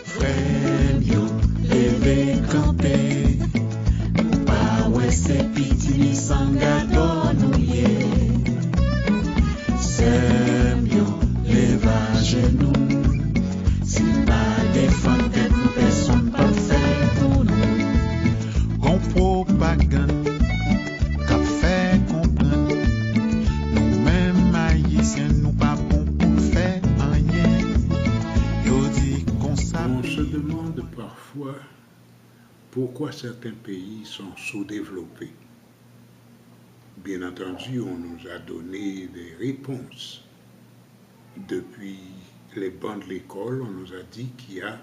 Frère, yo, levez campé. Pa ouais, c'est piti ni sangado nou ye. Sem yo, leve à genoux. Si pas défendre tête nous, personne pas fait pour nous. Gon propagande, qu'a fait comprendre. Nous-mêmes haïtiens, nous pas bon pour faire rien. Yo dit qu'on On s'appelle. se demande parfois pourquoi certains pays sont sous-développés. Bien entendu, on nous a donné des réponses. Depuis les bancs de l'école, on nous a dit qu'il y a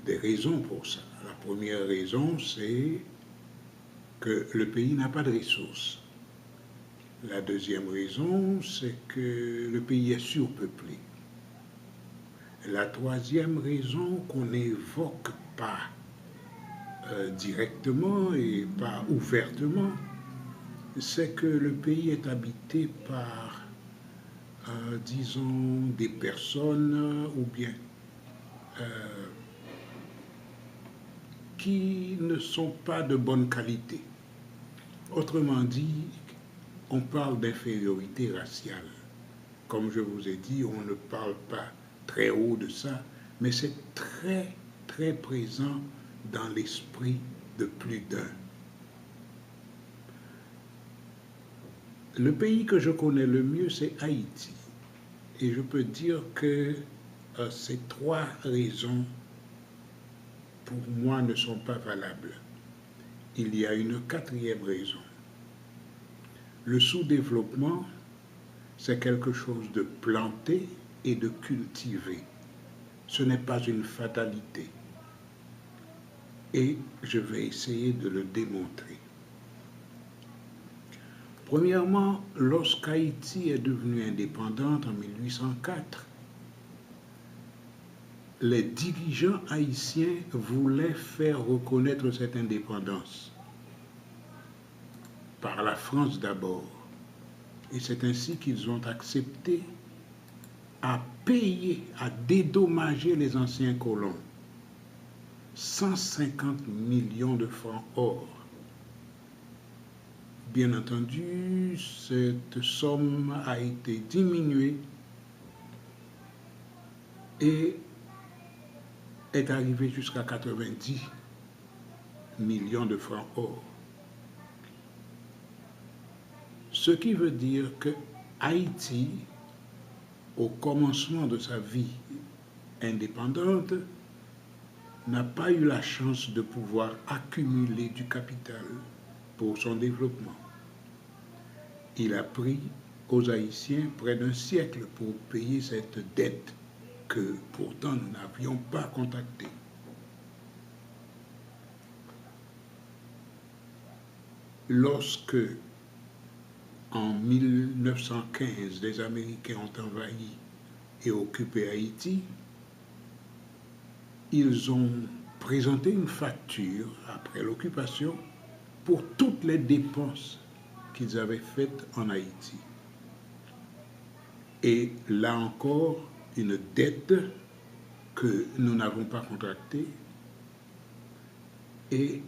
des raisons pour ça. La première raison, c'est que le pays n'a pas de ressources. La deuxième raison, c'est que le pays est surpeuplé. La troisième raison qu'on n'évoque pas directement et pas ouvertement, c'est que le pays est habité par, disons, des personnes ou bien qui ne sont pas de bonne qualité. Autrement dit, on parle d'infériorité raciale. Comme je vous ai dit, on ne parle pas très haut de ça, mais c'est très, très présent dans l'esprit de plus d'un. Le pays que je connais le mieux, c'est Haïti. Et je peux dire que ces trois raisons, pour moi, ne sont pas valables. Il y a une quatrième raison. Le sous-développement, c'est quelque chose de planté et de cultivé. Ce n'est pas une fatalité. Et je vais essayer de le démontrer. Premièrement, lorsqu'Haïti est devenue indépendante en 1804, les dirigeants haïtiens voulaient faire reconnaître cette indépendance par la France d'abord. Et c'est ainsi qu'ils ont accepté à payer, à dédommager les anciens colons 150 millions de francs or. Bien entendu, cette somme a été diminuée et est arrivée jusqu'à 90 millions de francs or. Ce qui veut dire que Haïti, au commencement de sa vie indépendante, n'a pas eu la chance de pouvoir accumuler du capital pour son développement. Il a pris aux Haïtiens près d'un siècle pour payer cette dette que pourtant nous n'avions pas contractée. Lorsque, en 1915, les Américains ont envahi et occupé Haïti, ils ont présenté une facture après l'occupation pour toutes les dépenses qu'ils avaient faites en Haïti. Et là encore, une dette que nous n'avons pas contractée et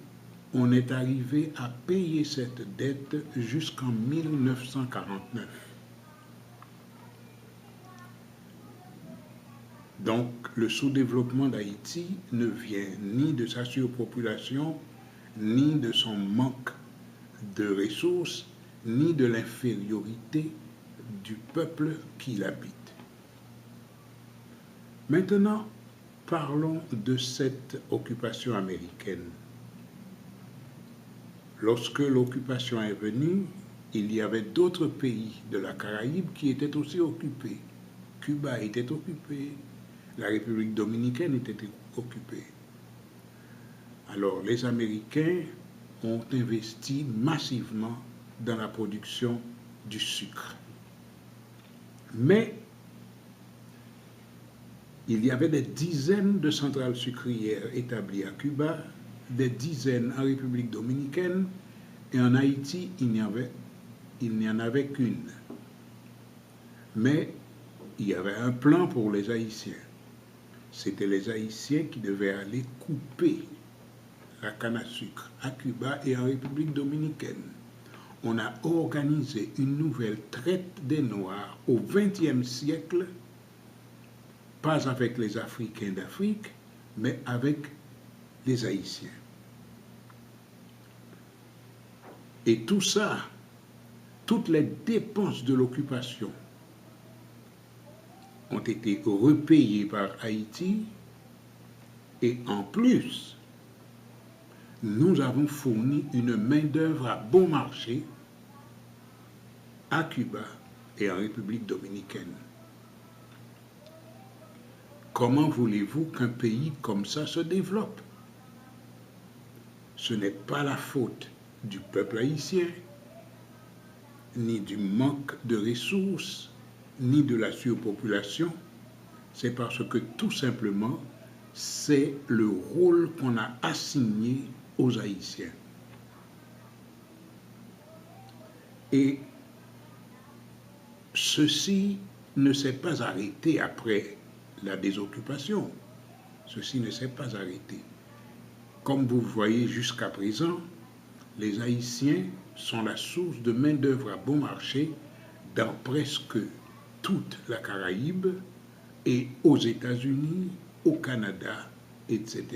on est arrivé à payer cette dette jusqu'en 1949. Donc, le sous-développement d'Haïti ne vient ni de sa surpopulation, ni de son manque de ressources, ni de l'infériorité du peuple qui l'habite. Maintenant, parlons de cette occupation américaine. Lorsque l'occupation est venue, il y avait d'autres pays de la Caraïbe qui étaient aussi occupés. Cuba était occupé, la République dominicaine était occupée. Alors, les Américains ont investi massivement dans la production du sucre. Mais il y avait des dizaines de centrales sucrières établies à Cuba, des dizaines en République dominicaine, et en Haïti, il n'y en avait qu'une. Mais il y avait un plan pour les Haïtiens. c'était les Haïtiens qui devaient aller couper la canne à sucre à Cuba et en République dominicaine. On a organisé une nouvelle traite des Noirs au XXe siècle, pas avec les Africains d'Afrique, mais avec les Haïtiens. Et tout ça, toutes les dépenses de l'occupation ont été repayées par Haïti et en plus, nous avons fourni une main-d'œuvre à bon marché à Cuba et en République dominicaine. Comment voulez-vous qu'un pays comme ça se développe? Ce n'est pas la faute du peuple haïtien, ni du manque de ressources, ni de la surpopulation. C'est parce que tout simplement, c'est le rôle qu'on a assigné aux Haïtiens. Et ceci ne s'est pas arrêté après la désoccupation. Ceci ne s'est pas arrêté. Comme vous voyez jusqu'à présent, les Haïtiens sont la source de main-d'œuvre à bon marché dans presque toute la Caraïbe et aux États-Unis, au Canada, etc.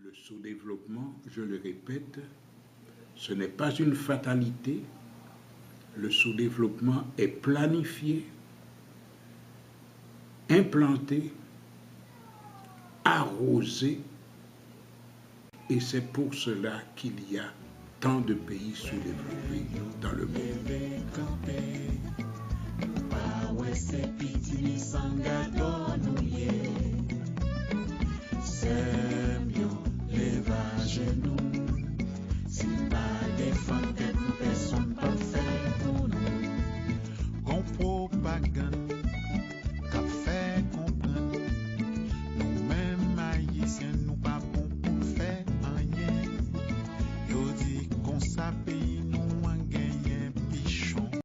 Le sous-développement, je le répète, ce n'est pas une fatalité. Le sous-développement est planifié, implanté, arrosé, et c'est pour cela qu'il y a tant de pays sous-développés dans le monde. Si pas des fontaines, personne pas fait.